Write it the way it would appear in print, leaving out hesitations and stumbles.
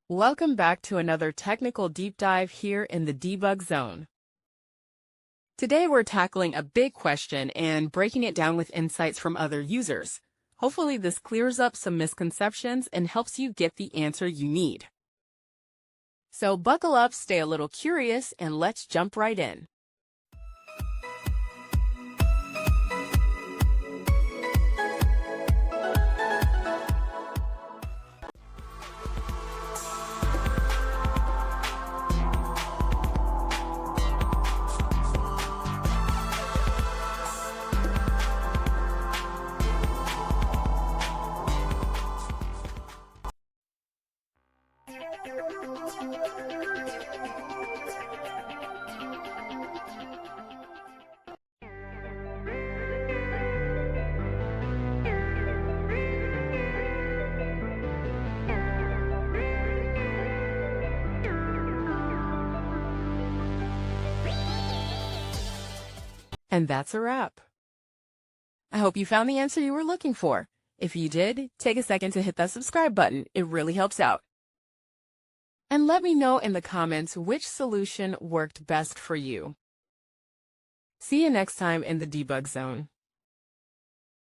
Welcome back to another technical deep dive here in the Debug Zone. Today we're tackling a big question and breaking it down with insights from other users. Hopefully this clears up some misconceptions and helps you get the answer you need. So buckle up, stay a little curious, and let's jump right in. And that's a wrap. I hope you found the answer you were looking for. If you did, take a second to hit that subscribe button. It really helps out. And let me know in the comments which solution worked best for you. See you next time in the Debug Zone.